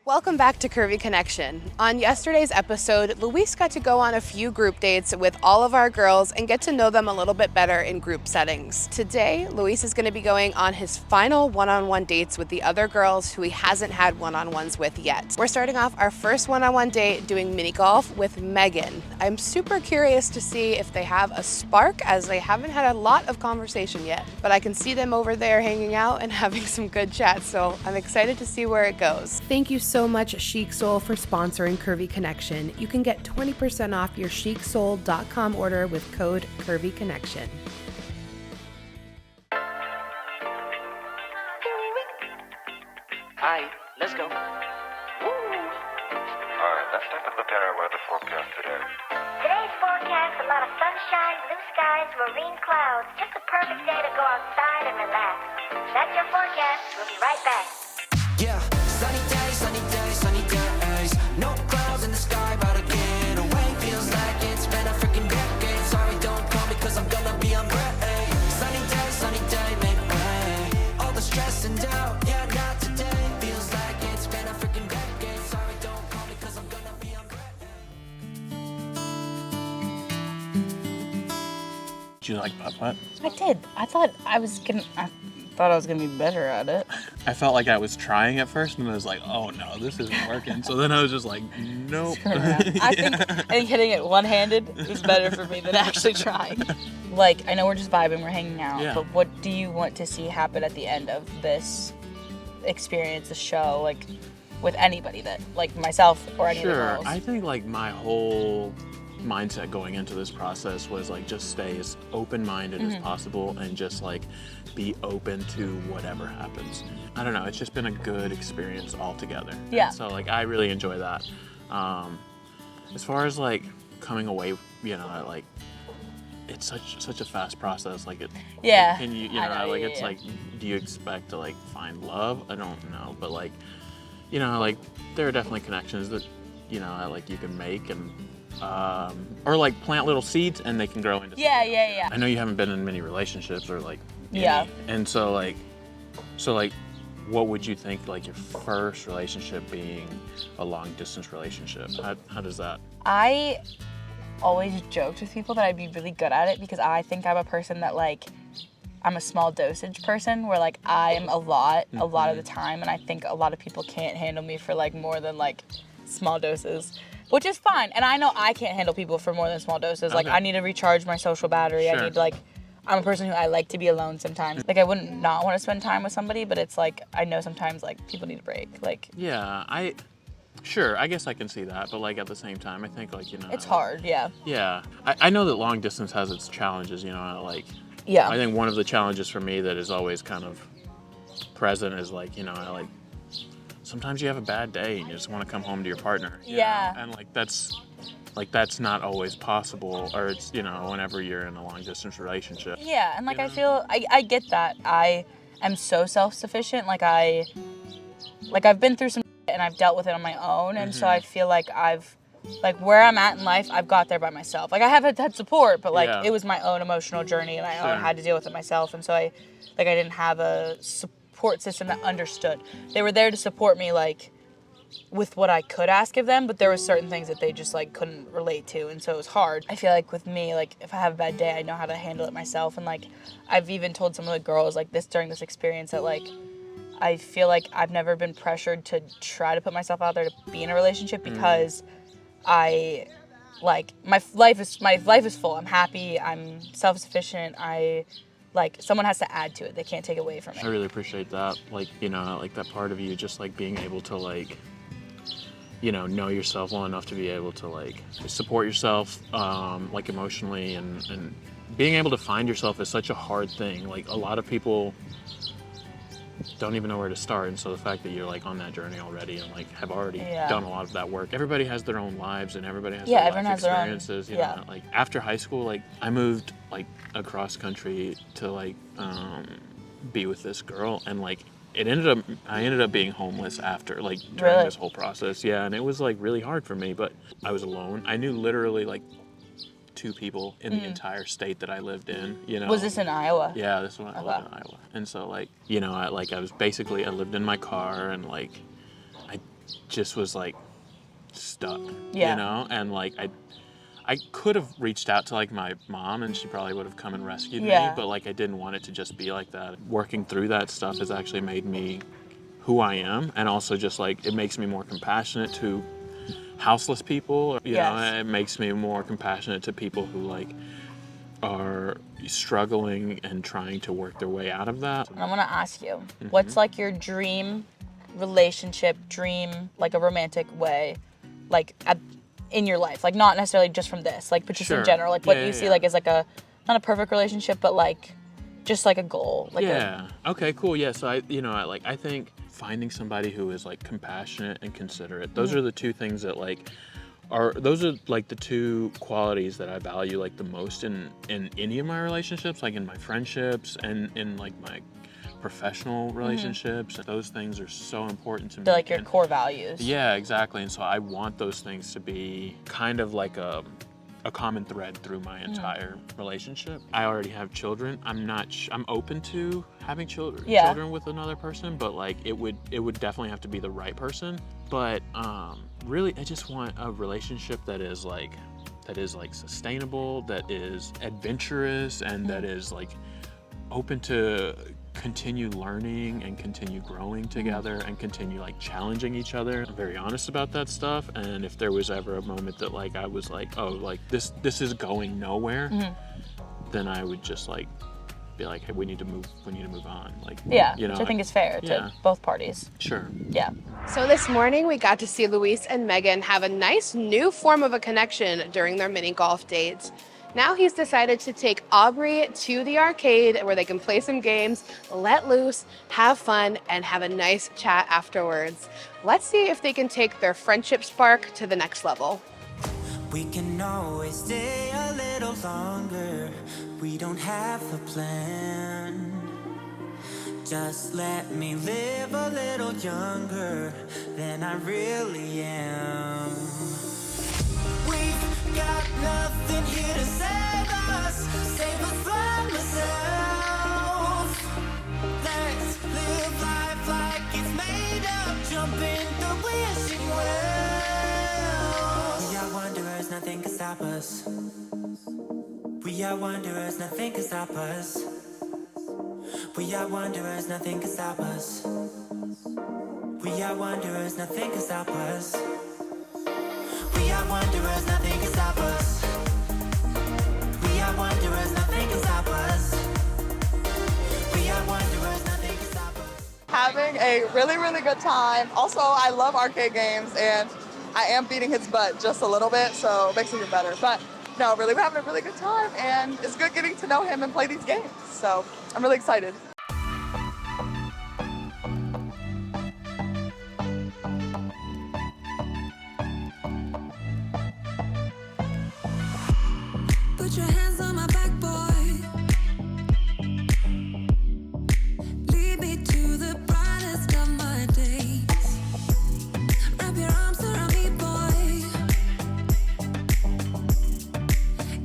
Welcome back to Curvy Connection. On yesterday's episode, Luis got to go on a few group dates with all of our girls and get to know them a little bit better in group settings. Today, Luis is going to be going on his final one-on-one dates with the other girls who he hasn't had one-on-ones with yet. We're starting off our first one-on-one date doing mini golf with Megan. I'm super curious to see if they have a spark, as they haven't had a lot of conversation yet, but I can see them over there hanging out and having some good chats, so I'm excited to see where it goes. Thank you so much, Chic Soul, for sponsoring Curvy Connection. You can get 20% off your chicsoul.com order with code Curvy Connection. Hi, let's go. Alright, let's take a look at our weather forecast today. Today's forecast, a lot of sunshine, blue skies, marine clouds. Just a perfect day to go outside and relax. That's your forecast. We'll be right back. Yeah, sunny days, sunny days, sunny days. No clouds in the sky, about to get away. Feels like it's been a freaking decade. Sorry, don't call me cause I'm gonna be on break. Sunny day, make way. All the stress and doubt, yeah, not today. Feels like it's been a freaking decade. Sorry, don't call me cause I'm gonna be on break. Do you like putt-putt? I did. I thought I was gonna be better at it. I felt like I was trying at first, and I was like, "Oh no, this isn't working." So then I was just like, "Nope." I think hitting it one-handed is better for me than actually trying. Like, I know we're just vibing, we're hanging out, Yeah. but what do you want to see happen at the end of this experience, the show, like with anybody that, like myself or any of the Sure. girls? I think like my whole mindset going into this process was like just stay as open-minded as possible and just like be open to whatever happens. I don't know, it's just been a good experience altogether. Yeah. And so like I really enjoy that. As far as like coming away, you know, like it's such a fast process. Like it. Yeah. Can you I know, know, like yeah, it's yeah. like, do you expect to like find love? I don't know, but like, you know, like there are definitely connections that, you know, like you can make and. Or like plant little seeds and they can grow into Yeah. I know you haven't been in many relationships or like any, Yeah. and so like what would you think like your first relationship being a long distance relationship? How does that? I always joked with people that I'd be really good at it because I think I'm a person that like, I'm a small dosage person where like I'm a lot of the time, and I think a lot of people can't handle me for like more than like small doses, which is fine. And I know I can't handle people for more than small doses. Like Okay. I need to recharge my social battery. Sure. I need to like, I'm a person who I like to be alone sometimes. Like I wouldn't not want to spend time with somebody, but it's like, I know sometimes like people need a break. Like Yeah, I guess I can see that, but like at the same time, I think like, you know, it's hard. Yeah. Yeah, I know that long distance has its challenges, you know, like Yeah. I think one of the challenges for me that is always kind of present is like, you know, I like sometimes you have a bad day and you just want to come home to your partner. You Yeah. know? And that's not always possible, or it's, you know, whenever you're in a long distance relationship. Yeah, and like You I know? feel I get that. I am so self-sufficient. Like I've been through some shit and I've dealt with it on my own, and so I feel like I've like where I'm at in life, I've got there by myself. Like I have had support, but like Yeah. it was my own emotional journey, and I Sure. had to deal with it myself. And so I didn't have a support system that understood. They were there to support me like with what I could ask of them, but there were certain things that they just like couldn't relate to, and so it was hard. I feel like with me, like if I have a bad day, I know how to handle it myself, and like I've even told some of the girls like this during this experience that like I feel like I've never been pressured to try to put myself out there to be in a relationship because I like my life is full. I'm happy. I'm self-sufficient. Like someone has to add to it. They can't take away from it. I really appreciate that. Like, you know, like that part of you just like being able to like, you know yourself well enough to be able to like support yourself like emotionally, and being able to find yourself is such a hard thing. Like a lot of people don't even know where to start, and so the fact that you're like on that journey already and like have already done a lot of that work. Everybody has their own lives and everybody has their everyone life has their own- experiences, you yeah. know. Like after high school, like I moved like across country to like be with this girl, and like I ended up being homeless after like during Really? this whole process. Yeah, and it was like really hard for me, but I was alone. I knew literally like 2 people in the entire state that I lived in, you know. Was this in Iowa? Yeah, this one I lived in Iowa. And so like, you know, I lived in my car, and like just was like stuck, Yeah. you know? And like I could have reached out to like my mom and she probably would have come and rescued me, Yeah. but like I didn't want it to just be like that. Working through that stuff has actually made me who I am, and also just like it makes me more compassionate to houseless people. You know, Yes. it makes me more compassionate to people who like are struggling and trying to work their way out of that. And I want to ask you, what's like your dream relationship, dream, like a romantic way, like in your life? Like not necessarily just from this, like, but just in Sure. general, like what Yeah, you yeah, see yeah. like as like a, not a perfect relationship, but like just like a goal. Like Yeah. Okay, cool. Yeah. So I think finding somebody who is like compassionate and considerate, those are the two things that like those are like the two qualities that I value like the most in any of my relationships, like in my friendships and in like my professional relationships. Those things are so important to me. they're like your And- core values. Yeah, exactly. And so I want those things to be kind of like a common thread through my entire relationship. I already have children. I'm open to having children with another person, but like it would definitely have to be the right person. But really I just want a relationship that is like sustainable, that is adventurous, and that is like open to continue learning and continue growing together and continue like challenging each other. I'm very honest about that stuff, and if there was ever a moment that like I was like, oh, like this is going nowhere, then I would just like be like, hey, we need to move on. Like, Yeah, you know, which I think is fair yeah. to both parties. Sure. Yeah. So this morning we got to see Luis and Megan have a nice new form of a connection during their mini golf dates. Now he's decided to take Aubrei to the arcade where they can play some games, let loose, have fun, and have a nice chat afterwards. Let's see if they can take their friendship spark to the next level. We can always stay a little longer. We don't have a plan. Just let me live a little younger than I really am. We've got nothing here to save us from ourselves. Let's live life like it's made up. Jump in the wishing well. We are wanderers, nothing can stop us. We are wanderers, nothing can stop us. We are wanderers, nothing can stop us. We are wanderers, nothing can stop us. We are wanderers, nothing can stop us. We are wanderers, nothing can stop us. We are wanderers, nothing can stop us. Having a really, really good time. Also, I love arcade games, and I am beating his butt just a little bit, so it makes it even better. But no, really, we're having a really good time, and it's good getting to know him and play these games. So I'm really excited. Put your hands on my back, boy. Lead me to the brightest of my days. Wrap your arms around me, boy.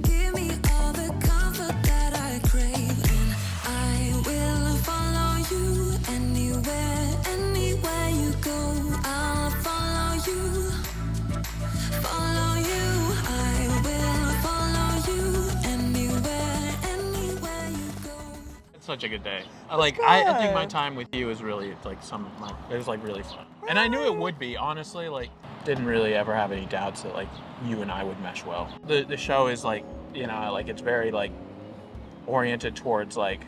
Give me all the comfort that I crave, and I will follow you anywhere you go. I'll follow you. Follow you, I will follow you anywhere you go. It's such a good day. I think my time with you is really like it was like really fun. And I knew it would be, honestly, like didn't really ever have any doubts that like you and I would mesh well. The show is like, you know, like it's very like oriented towards like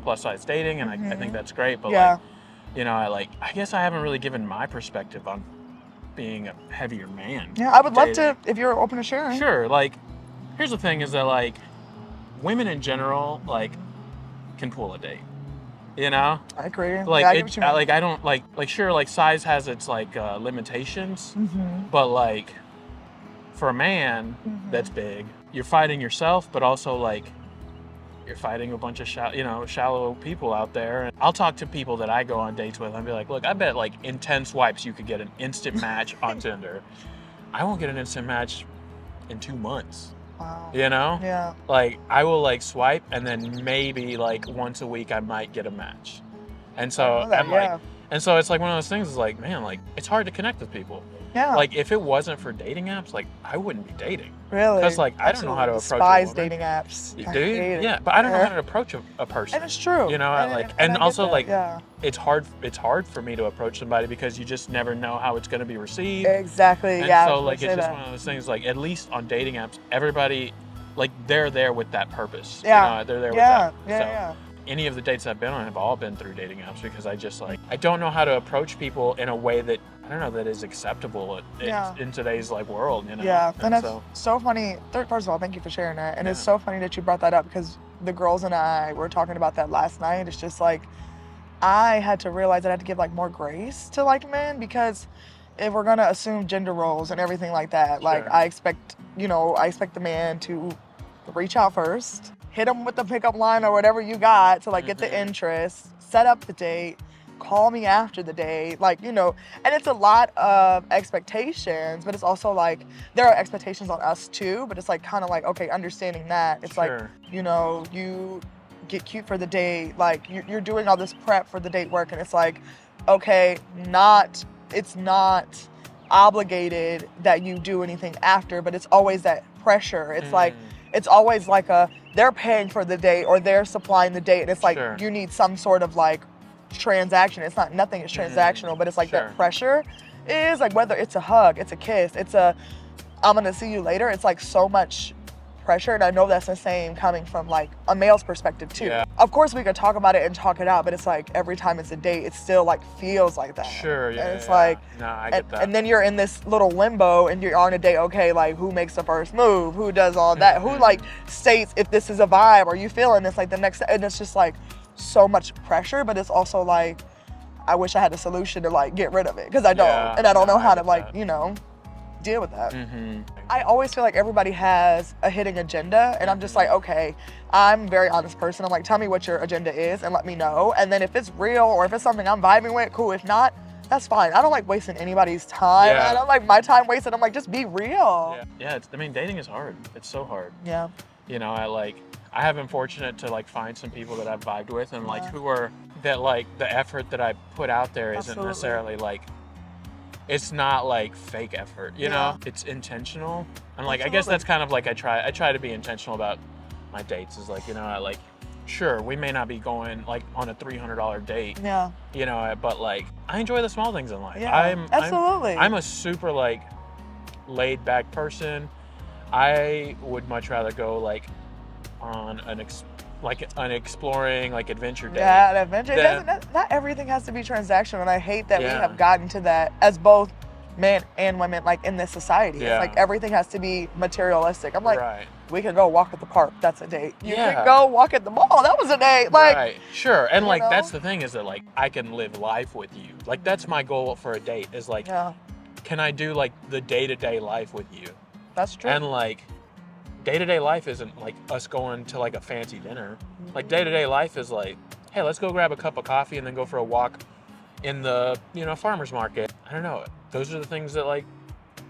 plus size dating, and I think that's great, but Yeah. like, you know, I guess I haven't really given my perspective on being a heavier man. Yeah, I would love dating. to if you're open to sharing. Sure, like here's the thing is that like women in general like can pull a date. You know? I agree. Like yeah, I get what you mean. I don't like sure, like size has its like limitations, but like for a man that's big, you're fighting yourself, but also like you're fighting a bunch of shallow people out there. And I'll talk to people that I go on dates with and be like, look, I bet like in 10 swipes you could get an instant match on Tinder. I won't get an instant match in 2 months. Wow. You know? Yeah. Like I will like swipe, and then maybe like once a week I might get a match. And so I know that, I'm yeah. like, And so it's like one of those things is like, man, like it's hard to connect with people. Yeah. Like if it wasn't for dating apps, like I wouldn't be dating. Really? Because like I don't know how to approach a despise woman. dating apps. You I do? hate it. Yeah, but I don't know how to approach a person. And it's true. You know, And I get also that, like yeah. it's hard for me to approach somebody because you just never know how it's going to be received. Exactly. And yeah. so I was like gonna it's say just that. one of those things like at least on dating apps, everybody like they're there with that purpose. Yeah. You know, they're there Yeah. with that. Yeah. So, Yeah. any of the dates I've been on have all been through dating apps because I just like I don't know how to approach people in a way that I don't know that is acceptable in today's like world, you know. Yeah, and it's so so funny. First of all, thank you for sharing that. And it's Yeah. so funny that you brought that up because the girls and I were talking about that last night. It's just like I had to realize that I had to give like more grace to like men because if we're gonna assume gender roles and everything like that, like Sure. I expect the man to reach out first, hit him with the pickup line or whatever you got to like get the interest, set up the date, call me after the date, and it's a lot of expectations, but it's also like there are expectations on us too, but it's like kind of like, okay, understanding that it's like, Sure. you get cute for the date, like you're doing all this prep for the date work, and it's like, okay, it's not obligated that you do anything after, but it's always that pressure. It's like, it's always like they're paying for the date or they're supplying the date, and it's like Sure. you need some sort of like transaction. It's not nothing is transactional, but it's like Sure. that pressure is like whether it's a hug, it's a kiss, it's a I'm gonna see you later. It's like so much pressure, and I know that's the same coming from like a male's perspective too. Yeah. Of course we could talk about it and talk it out, but it's like every time it's a date, it still like feels like that. Sure, yeah. And it's yeah, like, no, I get that. and then you're in this little limbo, and you're on a date. Okay, like who makes the first move? Who does all that? Who like states if this is a vibe? Are you feeling this? Like the next, and it's just like so much pressure, but it's also like I wish I had a solution to like get rid of it because I don't, Yeah, and I don't no, know I how to get like that. Deal with that. Mm-hmm. I always feel like everybody has a hidden agenda, and I'm just like, okay, I'm a very honest person. I'm like, tell me what your agenda is and let me know. And then if it's real or if it's something I'm vibing with, cool. If not, that's fine. I don't like wasting anybody's time. Yeah. I don't like my time wasted. I'm like, just be real. Yeah, dating is hard. It's so hard. Yeah. You know, I have been fortunate to like find some people that I've vibed with and like Yeah. who are that like the effort that I put out there isn't Absolutely. necessarily like it's not like fake effort, you know? It's intentional. And like I guess Absolutely. that's kind of like I try to be intentional about my dates is like, sure, we may not be going like on a $300 date, Yeah. but like I enjoy the small things in life. Yeah, absolutely. I'm a super like laid back person. I would much rather go like on an exploring like adventure date. Yeah, an adventure. Then- Not everything has to be transactional, and I hate that we Yeah. have gotten to that as both men and women, like in this society. Yeah. It's like everything has to be materialistic. I'm like, Right. we can go walk at the park. That's a date. You Yeah. can go walk at the mall. That was a date. Like, Right, sure, and like know? that's the thing is that like I can live life with you. Like that's my goal for a date is like, yeah, can I do like the day-to-day life with you? that's true. And like day-to-day life isn't like us going to like a fancy dinner. Like day-to-day life is like, hey, let's go grab a cup of coffee and then go for a walk in the farmer's market. I don't know. Those are the things that like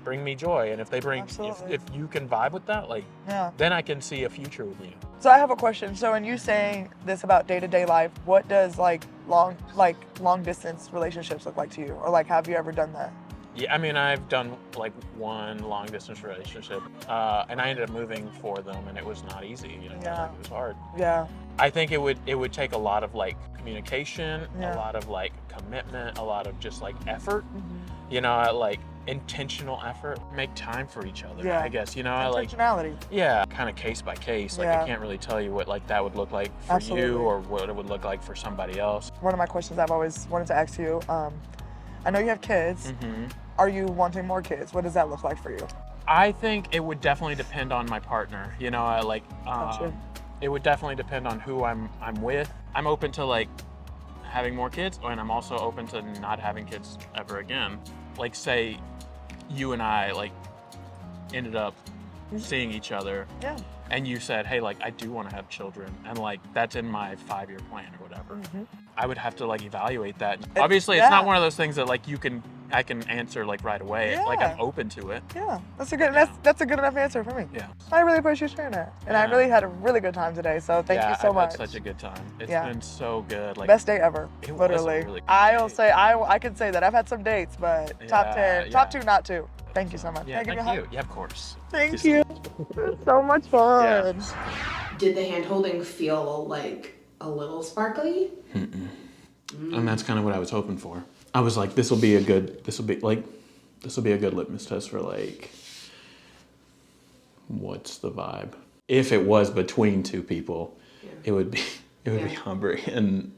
bring me joy, and if they bring Absolutely. if you can vibe with that, like Yeah. then I can see a future with you. So I have a question. So in you saying this about day-to-day life, what does like long distance relationships look like to you? Or like have you ever done that? Yeah, I mean, I've done like one long distance relationship, and I ended up moving for them, and it was not easy. Yeah. Like, it was hard. Yeah. I think it would take a lot of like communication, Yeah. a lot of like commitment, a lot of just like effort. Mm-hmm. Like intentional effort. Make time for each other. Yeah. I guess like Intentionality. yeah, kind of case by case. Like Yeah. I can't really tell you what like that would look like for Absolutely. you or what it would look like for somebody else. One of my questions I've always wanted to ask you, I know you have kids. Mm-hmm. Are you wanting more kids? What does that look like for you? I think it would definitely depend on my partner. Gotcha. It would definitely depend on who I'm with. I'm open to like having more kids, and I'm also open to not having kids ever again. Like say you and I like ended up seeing each other, Yeah. and you said, hey, like I do want to have children, and like that's in my 5-year plan or whatever. I would have to like evaluate that. Obviously, it's not yeah. one of those things that like you can I can answer like right away. Like Yeah. I'm open to it. Yeah, that's a good Yeah. that's a good enough answer for me. Yeah. I really appreciate you sharing that, and I Yeah. really had a really good time today. So thank you so I've much. had such a good time. It's Yeah. been so good. Like Best day ever, It was a literally. really good I'll day. say I can say that I've had some dates, but top Yeah, 10, top yeah. 2, not 2. Thank you so much. Yeah, Can I give thank you a you. hug? Yeah, of course. Thank you. It's so much fun. Did the hand holding feel like a little sparkly? And that's kind of what I was hoping for. I was like, this will be a good litmus test for like, what's the vibe? If it was between two people, it would be Aubrei and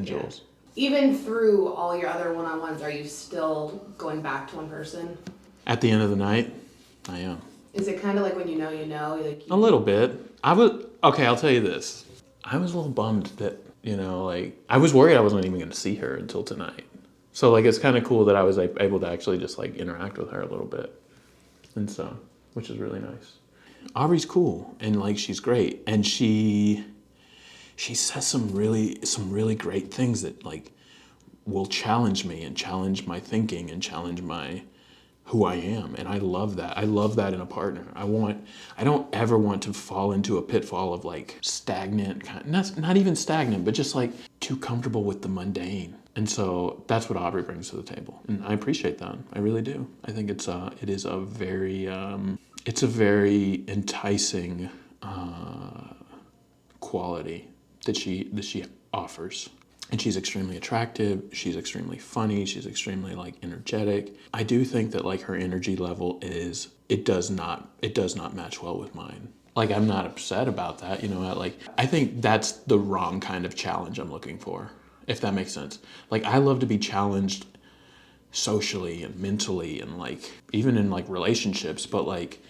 Jules. Even through all your other one-on-ones, are you still going back to one person? At the end of the night, I am. Is it kind of like when you know, like A little bit. Okay, I'll tell you this. I was a little bummed that, like, I was worried I wasn't even going to see her until tonight. So, like, it's kind of cool that I was like, able to actually just, like, interact with her a little bit. And so, which is really nice. Aubrey's cool, and, like, she's great. And she says some really great things that, like, will challenge me and challenge my thinking and challenge who I am. And I love that. I love that in a partner. I don't ever want to fall into a pitfall of like stagnant, not even stagnant, but just like too comfortable with the mundane. And so that's what Aubrey brings to the table. And I appreciate that. I really do. I think it is a very enticing quality that she offers. And she's extremely attractive, she's extremely funny, she's extremely like energetic. I do think that like her energy level it does not match well with mine. Like I'm not upset about that, I think that's the wrong kind of challenge I'm looking for, if that makes sense. Like I love to be challenged socially and mentally and like even in like relationships, but like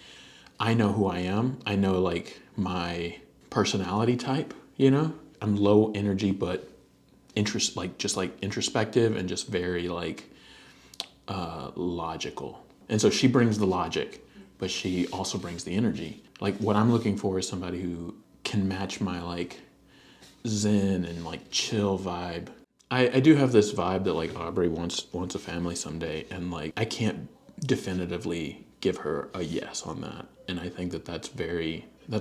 I know who I am. I know like my personality type, I'm low energy but introspective and just very like logical. And so she brings the logic, but she also brings the energy. Like what I'm looking for is somebody who can match my like zen and like chill vibe. I do have this vibe that like Aubrey wants a family someday, and like I can't definitively give her a yes on that. And I think that's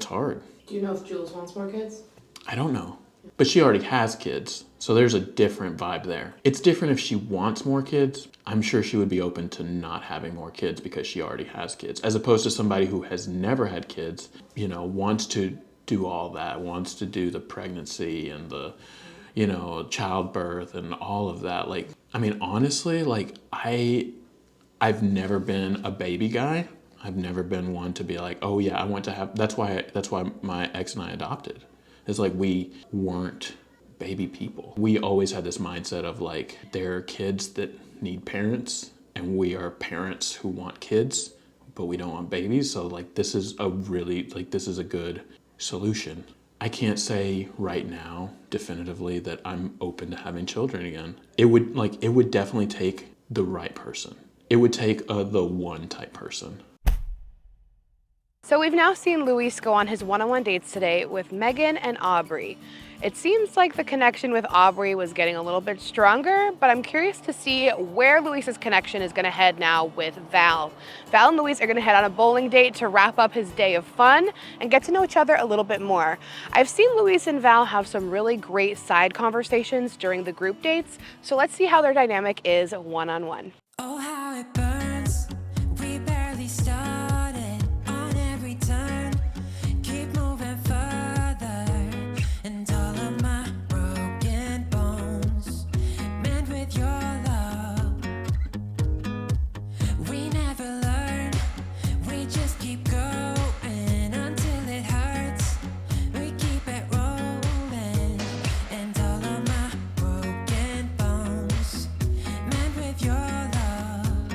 hard. Do you know if Jules wants more kids? I don't know. But she already has kids, so there's a different vibe there. It's different if she wants more kids. I'm sure she would be open to not having more kids because she already has kids, as opposed to somebody who has never had kids, wants to do all that, wants to do the pregnancy and the, childbirth and all of that. Like, I mean, honestly, like I've never been a baby guy. I've never been one to be like, oh yeah, I want to have, that's why my ex and I adopted. It's like we weren't baby people. We always had this mindset of like, there are kids that need parents and we are parents who want kids, but we don't want babies. So like, this is a good solution. I can't say right now definitively that I'm open to having children again. It would definitely take the right person. It would take the one type person. So we've now seen Luis go on his one-on-one dates today with Megan and Aubrey. It seems like the connection with Aubrey was getting a little bit stronger, but I'm curious to see where Luis's connection is gonna head now with Val. Val and Luis are gonna head on a bowling date to wrap up his day of fun and get to know each other a little bit more. I've seen Luis and Val have some really great side conversations during the group dates, so let's see how their dynamic is one-on-one. Oh, how it burns. We barely started on every turn. Keep moving further. And all of my broken bones mend with your love. We never learn. We just keep going until it hurts. We keep it rolling. And all of my broken bones mend with your love.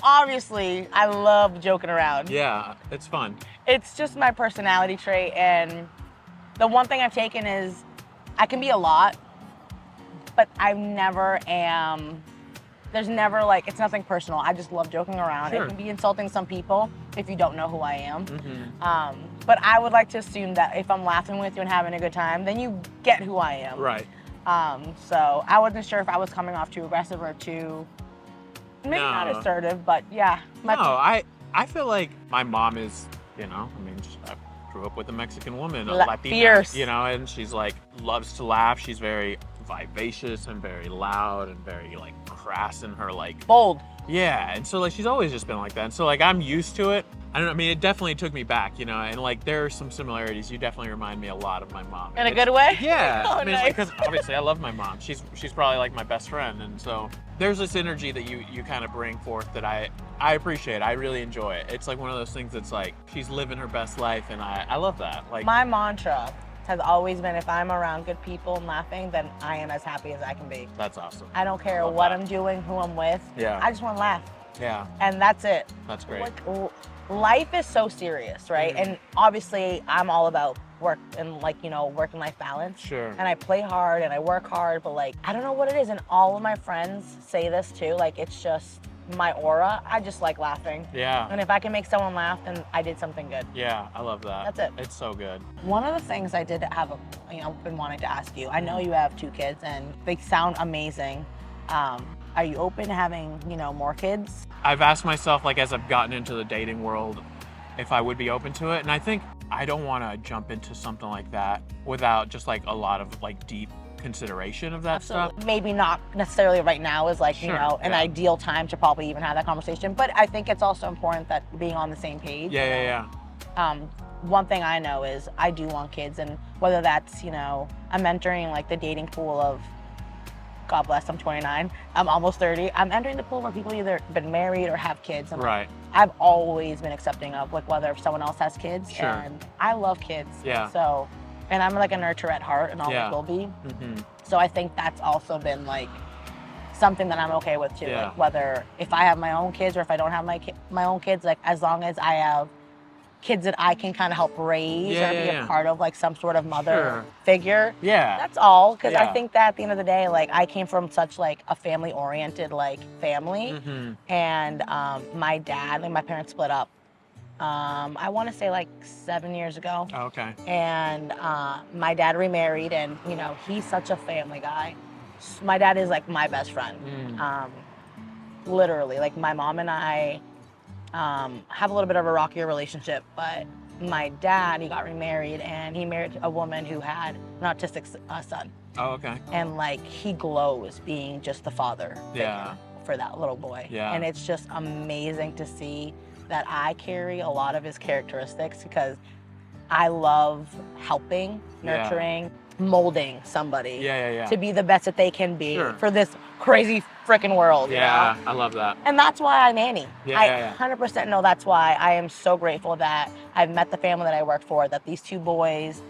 obviously, I love joking around. Yeah, it's fun. It's just my personality trait, and the one thing I've taken is I can be a lot, but I never am. There's never like, it's nothing personal. I just love joking around. Sure. It can be insulting some people if you don't know who I am. But I would like to assume that if I'm laughing with you and having a good time, then you get who I am. Right. So I wasn't sure if I was coming off too aggressive or too, maybe not No. assertive, but yeah. No, I feel like my mom is, you know, I mean, I grew up with a Mexican woman, a Latina, fierce. you know, and she's like, loves to laugh. She's very vivacious and very loud and very like crass in her like, Bold. yeah. And so like, she's always just been like that. And so like, I'm used to it. I don't know, I mean, it definitely took me back, you know, and like, there are some similarities. You definitely remind me a lot of my mom. In a good way? Yeah. Oh, I mean, nice. because obviously I love my mom. She's probably like my best friend. And so there's this energy that you kind of bring forth that I appreciate. I really enjoy it. It's like one of those things that's like, she's living her best life. And I love that. Like, My mantra has always been, if I'm around good people and laughing, then I am as happy as I can be. that's awesome. I don't care Love what that. I'm doing, who I'm with. Yeah. I just want to laugh. Yeah. And that's it. That's great. Like, life is so serious, right? Mhm. And obviously, I'm all about work and like, you know, work and life balance. Sure. And I play hard and I work hard, but like, I don't know what it is. And all of my friends say this too. Like, it's just my aura. I just like laughing. Yeah. And if I can make someone laugh, then I did something good. Yeah, I love that. That's it. It's so good. One of the things I did have, been wanting to ask you. I know you have 2 kids and they sound amazing. Are you open to having, more kids? I've asked myself, like, as I've gotten into the dating world, if I would be open to it. And I think I don't want to jump into something like that without just like a lot of like deep consideration of that stuff. Maybe not necessarily right now is like, Sure, an yeah. ideal time to probably even have that conversation. But I think it's also important that being on the same page. Yeah. One thing I know is I do want kids, and whether that's, I'm entering like the dating pool of, God bless, I'm 29, I'm almost 30. I'm entering the pool where people either been married or have kids. And Right. I've always been accepting of like whether if someone else has kids. Sure. And I love kids. Yeah. So, and I'm like a nurturer at heart and always Yeah. will be. Mm-hmm. So I think that's also been like something that I'm okay with too. Yeah. Like whether if I have my own kids or if I don't have my own kids, like as long as I have kids that I can kind of help raise or be a part of like some sort of mother Sure. figure. Yeah. That's all. Because I Yeah. think that at the end of the day, like I came from such like a family oriented like family. Mm-hmm. And my dad, like my parents split up. I want to say like 7 years ago. Oh, okay. And my dad remarried, and he's such a family guy. My dad is like my best friend. Literally, like my mom and I have a little bit of a rockier relationship, but my dad, he got remarried and he married a woman who had an autistic son. Oh, okay. And like he glows being just the father Yeah. figure for that little boy. Yeah. And it's just amazing to see that I carry a lot of his characteristics because I love helping, Yeah. nurturing, molding somebody Yeah. to be the best that they can be Sure. for this crazy freaking world. you Yeah, know? I love that. And that's why I nanny. Yeah, I yeah. 100% know that's why I am so grateful that I've met the family that I work for, that these 2 boys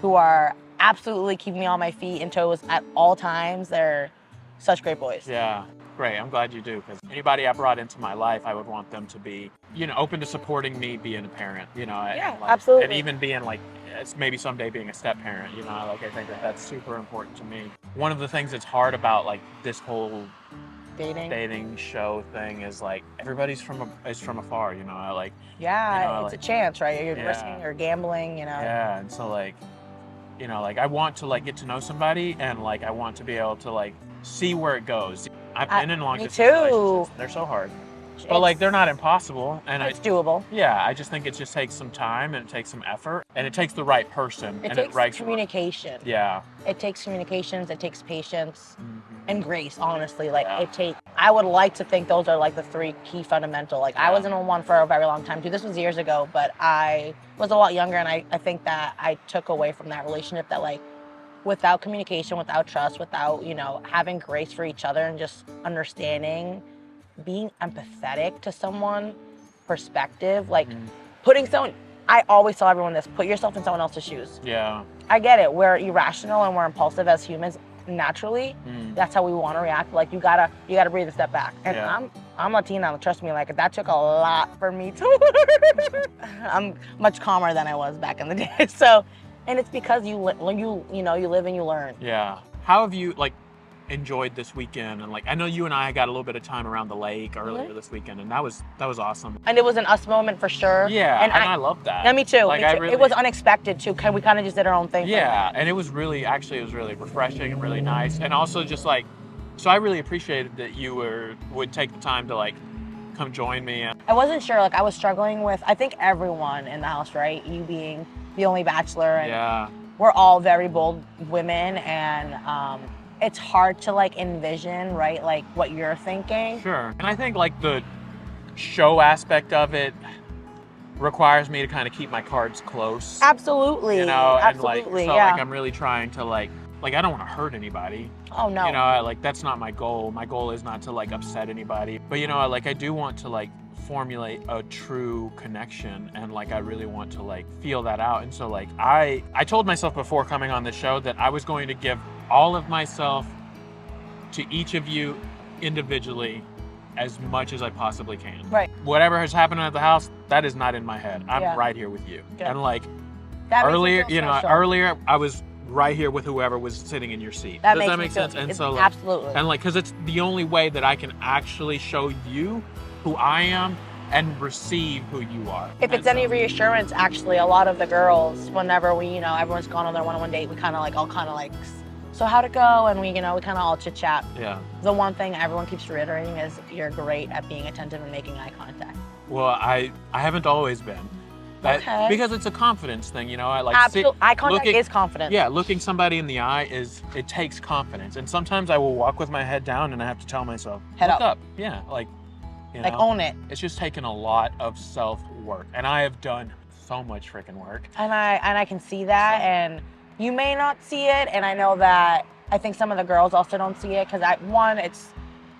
who are absolutely keeping me on my feet and toes at all times, they're such great boys. Yeah. Great. I'm glad you do, because anybody I brought into my life, I would want them to be, open to supporting me being a parent, Yeah, and, like, absolutely. And even being like, maybe someday being a step parent, like I think that that's super important to me. One of the things that's hard about like this whole dating show thing is like everybody's from afar, like, Yeah, it's like- a chance, right? You're Yeah. risking or gambling, yeah. And so like, like I want to like get to know somebody, and like I want to be able to like see where it goes. I've been in long me distance too. relationships. They're so hard. But like they're not impossible, and It's doable. I just think it just takes some time and it takes some effort, and it takes the right person. It and takes it writes communication. Yeah. It takes communications, it takes patience Mhm. and grace, honestly. Like Yeah. I would like to think those are like the 3 key fundamental. Like I Yeah. wasn't on one for a very long time too. This was years ago, but I was a lot younger, and I think that I took away from that relationship that like without communication, without trust, without, having grace for each other and just understanding, being empathetic to someone, perspective, like putting someone, I always tell everyone this, put yourself in someone else's shoes. Yeah. I get it, we're irrational and we're impulsive as humans naturally. That's how we want to react. Like you gotta breathe a step back. And Yeah. I'm Latina, trust me, like that took a lot for me to learn. I'm much calmer than I was back in the day. So, and it's because you live and you learn. Yeah. How have you like enjoyed this weekend? And like I know you and I got a little bit of time around the lake earlier this weekend, and that was awesome. And it was an us moment for sure. Yeah, and I love that. Yeah, me too. Like, me too. I really, It was unexpected too. We kind of just did our own thing. yeah, and it was really refreshing and really nice, and also just like, so I really appreciated that you would take the time to like come join me. I wasn't sure. Like I was struggling with. I think everyone in the house, right? You being the only bachelor, and Yeah. we're all very bold women, and it's hard to like envision, right? Like what you're thinking. Sure. And I think like the show aspect of it requires me to kind of keep my cards close. Absolutely. You know, and Absolutely. like, so yeah. like I'm really trying to like I don't want to hurt anybody. Oh no. You know, like that's not my goal. My goal is not to like upset anybody. But you know, like I do want to like formulate a true connection, and like I really want to like feel that out. And so like I told myself before coming on the show that I was going to give all of myself to each of you individually as much as I possibly can. Right. Whatever has happened at the house, that is not in my head. I'm Yeah. right here with you. Good. And like That makes me earlier, feel you know, special. earlier I was right here with whoever was sitting in your seat. That Does makes that me make feel- sense? And it's- so like, absolutely. and like, cause it's the only way that I can actually show you who I am and receive who you are. If it's And any so- reassurance, actually, a lot of the girls, whenever we, everyone's gone on their one-on-one date, we kind of like, so how'd it go? And we kind of all chit chat. Yeah. The one thing everyone keeps reiterating is you're great at being attentive and making eye contact. Well, I haven't always been. Okay. Because it's a confidence thing, you know. I like Absolutely. Eye contact looking- is confidence. Yeah, looking somebody in the eye it takes confidence. And sometimes I will walk with my head down and I have to tell myself, Head look up. Yeah, like, you Like know, own it. It's just taken a lot of self-work. And I have done so much freaking work. And I can see that, and you may not see it, and I know that I think some of the girls also don't see it because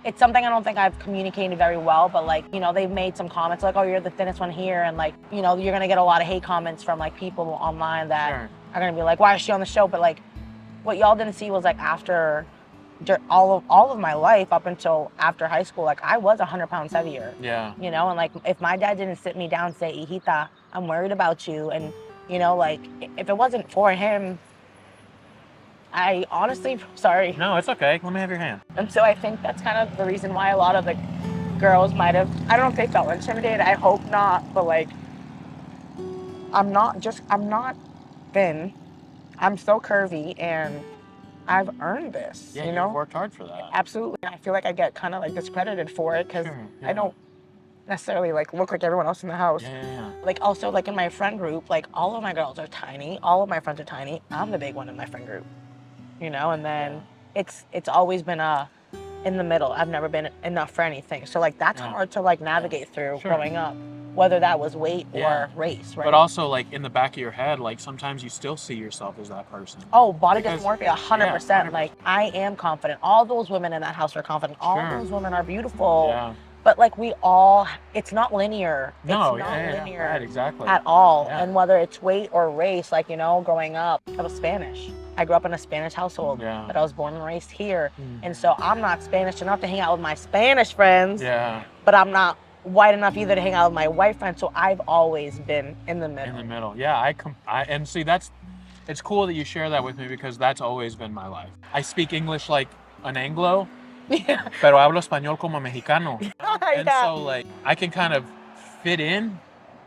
it's something I don't think I've communicated very well, but like, they've made some comments like, oh, you're the thinnest one here, and like, you're gonna get a lot of hate comments from like people online that Sure. are gonna be like, why is she on the show? But like, what y'all didn't see was like all of my life up until after high school, like I was 100 pounds heavier. Yeah. And like if my dad didn't sit me down and say, hijita, I'm worried about you, and like if it wasn't for him, I honestly, sorry. No, it's okay. Let me have your hand. And so I think that's kind of the reason why a lot of the girls might have, I don't know if they felt intimidated, I hope not, but like, I'm not thin. I'm so curvy, and I've earned this, Yeah, you know? you've worked hard for that. Absolutely. I feel like I get kind of like discredited for it because Sure, yeah. I don't necessarily like look like everyone else in the house. Yeah. Like also like in my friend group, like all of my girls are tiny, all of my friends are tiny. I'm the big one in my friend group, and then it's always been in the middle. I've never been enough for anything. So like that's hard to like navigate through Sure. growing up, whether that was weight Yeah. or race, right? But also, like, in the back of your head, like, sometimes you still see yourself as that person. Oh, body Because- dysmorphia, 100%. yeah, Like, I am confident. All those women in that house are confident. All Sure. those women are beautiful. Yeah. But like it's not linear. No, it's not linear right, exactly. at all. Yeah. And whether it's weight or race, like, growing up, I was Spanish. I grew up in a Spanish household, Yeah. but I was born and raised here. And so I'm not Spanish enough to hang out with my Spanish friends, Yeah, but I'm not white enough either to hang out with my white friends. So I've always been in the in middle. the middle. Yeah, and see, it's cool that you share that with me because that's always been my life. I speak English like an Anglo, Yeah. pero hablo español como mexicano. And Yeah. so, like, I can kind of fit in,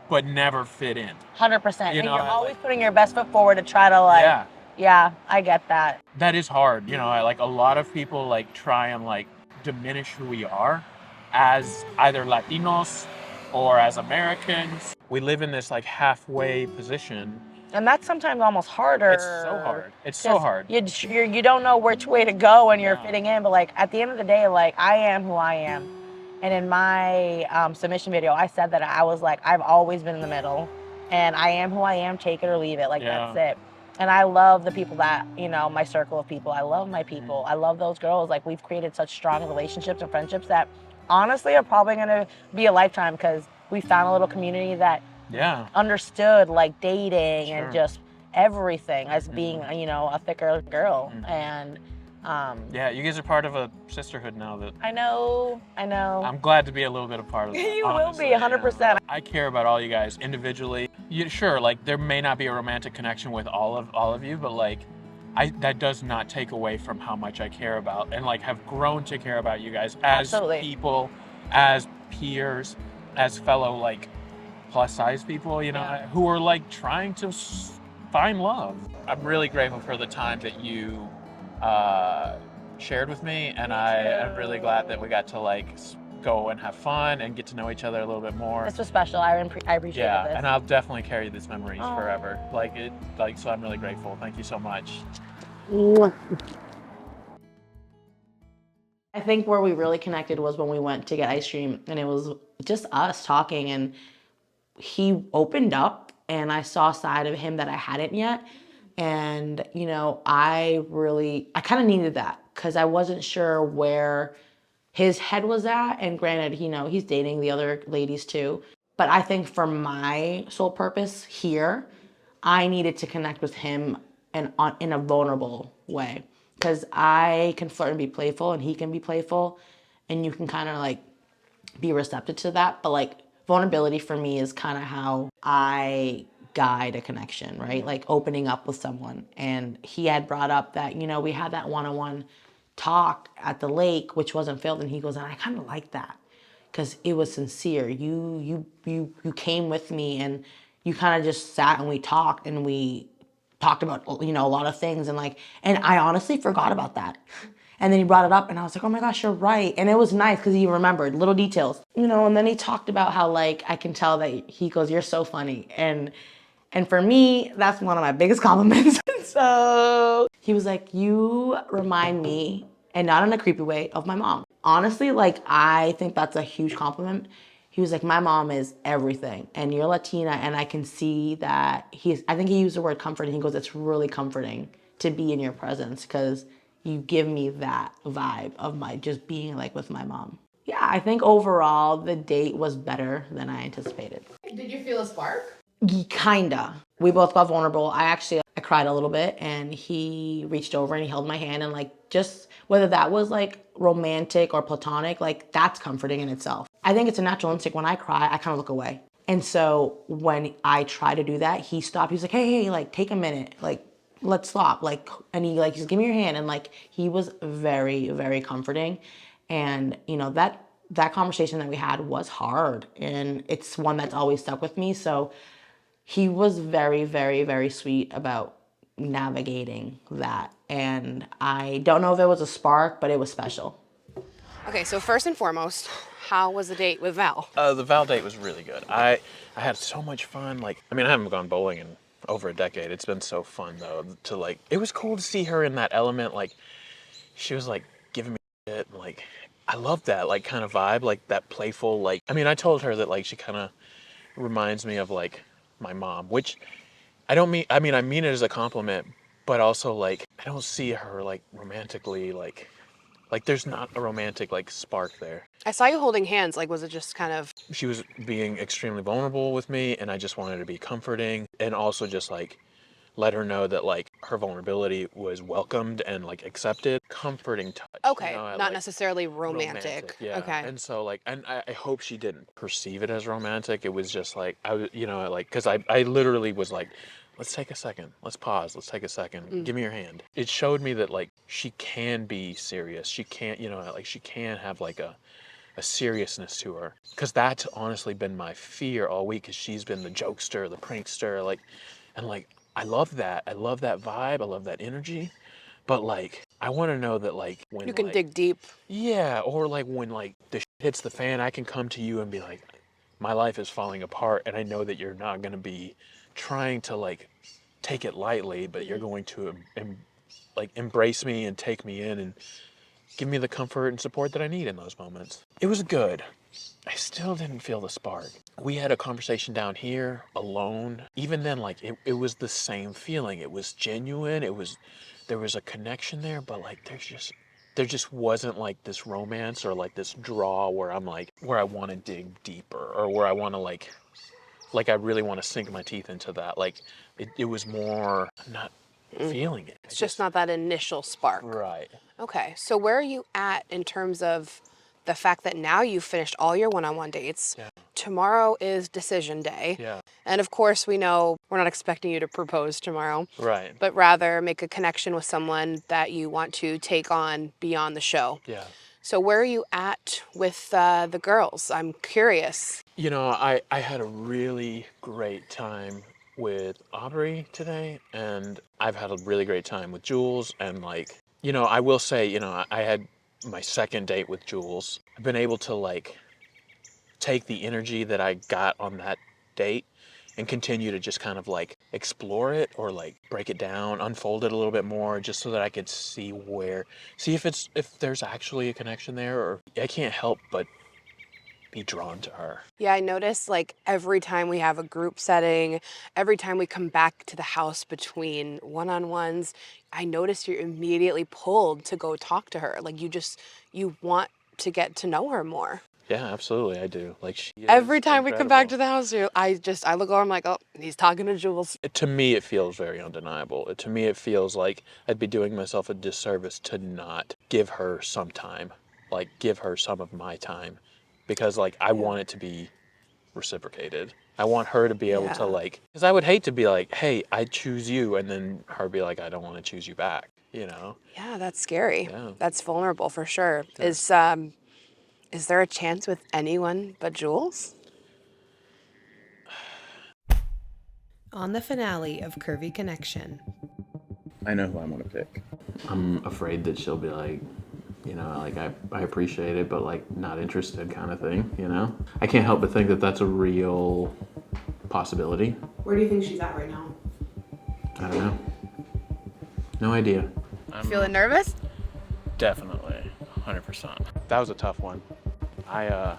but never fit in. 100%. You And know, you're I always like- putting your best foot forward to try to like, Yeah. yeah, I get that. That is hard. Like, a lot of people, like, try and, like, diminish who we are as either Latinos or as Americans. We live in this, like, halfway position. And that's sometimes almost harder. It's so hard. It's so 'cause hard. You don't know which way to go when you're No. fitting in, but like at the end of the day, like I am who I am. And in my submission video, I said that I was like, I've always been in the middle, and I am who I am, take it or leave it. Like Yeah. that's it. And I love the people that, my circle of people. I love my people. I love those girls. Like we've created such strong relationships and friendships that honestly are probably gonna be a lifetime because we found a little community that Yeah. understood like dating Sure. and just everything as being a thicker girl. And Yeah, you guys are part of a sisterhood now that I know. I'm glad to be a little bit a part of that. You will be, honestly. 100%. I care about all you guys individually. Sure, like there may not be a romantic connection with all of you, but like that does not take away from how much I care about and like have grown to care about you guys as Absolutely. people, as peers, as fellow like plus size people, who are like trying to find love. I'm really grateful for the time that you shared with me, and I am really glad that we got to like go and have fun and get to know each other a little bit more. This was special. I appreciate Yeah, this. and I'll definitely carry these memories forever. So I'm really grateful. Thank you so much. I think where we really connected was when we went to get ice cream, and it was just us talking, and he opened up, and I saw a side of him that I hadn't yet. And, I kind of needed that because I wasn't sure where his head was at. And granted, he's dating the other ladies too. But I think for my sole purpose here, I needed to connect with him in a vulnerable way. Because I can flirt and be playful, and he can be playful. And you can kind of like be receptive to that. But like vulnerability for me is kind of how I guide a connection, right? Like opening up with someone. And he had brought up that, we had that one-on-one talk at the lake, which wasn't filmed. And he goes, and I kind of like that because it was sincere. You came with me, and you kind of just sat and we talked about, a lot of things. And I honestly forgot about that. And then he brought it up, and I was like, oh my gosh, you're right. And it was nice because he remembered little details, and then he talked about how like, I can tell that he goes, you're so funny. And for me, that's one of my biggest compliments. So he was like, you remind me, and not in a creepy way, of my mom. Honestly, like, I think that's a huge compliment. He was like, my mom is everything, and you're Latina, and I can see that I think he used the word comfort, and he goes, it's really comforting to be in your presence because you give me that vibe of my just being like with my mom. Yeah, I think overall the date was better than I anticipated. Did you feel a spark? Kinda. We both got vulnerable. I cried a little bit, and he reached over and he held my hand, and like, just whether that was like romantic or platonic, like that's comforting in itself. I think it's a natural instinct. When I cry, I kind of look away. And so when I try to do that, he stopped. He's like, hey, like take a minute, like let's stop. Like, and he like, just give me your hand. And like, he was very, very comforting. And that conversation that we had was hard, and it's one that's always stuck with me. So he was very, very, very sweet about navigating that. And I don't know if it was a spark, but it was special. Okay, so first and foremost, how was the date with Val? The Val date was really good. I had so much fun. Like, I haven't gone bowling in over a decade. It's been so fun though to like. It was cool to see her in that element. Like, she was like giving me shit. And, like, I love that like kind of vibe, like that playful. Like, I told her that like she kind of reminds me of like my mom, which I don't mean. I mean it as a compliment, but also like I don't see her like romantically like there's not a romantic like spark there. I saw you holding hands. Like, was it just kind of... She was being extremely vulnerable with me, and I just wanted to be comforting and also just like let her know that like her vulnerability was welcomed and like accepted. Comforting touch. Okay, not like, necessarily romantic. Yeah. Okay. And so like, and I hope she didn't perceive it as romantic. It was just like, I was, like, cause I literally was like, let's take a second. Let's pause. Let's take a second. Give me your hand. It showed me that like, she can be serious. She can't, like she can have like a seriousness to her. Cause that's honestly been my fear all week. Cause she's been the jokester, the prankster, like, and like, I love that. I love that vibe. I love that energy. But like, I want to know that like when You can like, dig deep. yeah, or like when like the shit hits the fan, I can come to you and be like, my life is falling apart, and I know that you're not gonna be trying to like take it lightly, but you're going to like embrace me and take me in and give me the comfort and support that I need in those moments. It was good. I still didn't feel the spark. We had a conversation down here alone. Even then, like it was the same feeling. It was genuine. There was a connection there, but like there just wasn't like this romance or like this draw where I'm like, where I want to dig deeper or where I want to like I really want to sink my teeth into that. Like it was more not, feeling it. It's just not that initial spark. Right. Okay, so where are you at in terms of the fact that now you've finished all your one-on-one dates? Yeah. Tomorrow is decision day. Yeah. And of course, we know we're not expecting you to propose tomorrow, Right. but rather make a connection with someone that you want to take on beyond the show. Yeah. So where are you at with the girls? I'm curious. You know, I had a really great time with Aubrey today, and I've had a really great time with Jules. And like, you know, I will say, you know, I had my second date with Jules. I've been able to like take the energy that I got on that date and continue to just kind of like explore it or like break it down, unfold it a little bit more, just so that I could see if there's actually a connection there. Or I can't help but be drawn to her. Yeah, I notice like every time we have a group setting, every time we come back to the house between one-on-ones, I notice you're immediately pulled to go talk to her. Like you want to get to know her more. Yeah, absolutely, I do. Like she is Every time we come back to incredible. the house, I look over, I'm like, oh, he's talking to Jules. To me, it feels very undeniable. To me, it feels like I'd be doing myself a disservice to not give her some time, like give her some of my time, because like I want it to be reciprocated. I want her to be able to Yeah. like, because I would hate to be like, hey, I choose you, and then her be like, I don't want to choose you back, you know? Yeah, that's scary. Yeah. That's vulnerable for sure. Is there a chance with anyone but Jules? On the finale of Curvy Connection. I know who I want to pick. I'm afraid that she'll be like, you know, like I appreciate it, but like not interested kind of thing, you know? I can't help but think that that's a real possibility. Where do you think she's at right now? I don't know. No idea. Feeling nervous? Definitely, 100%. That was a tough one. I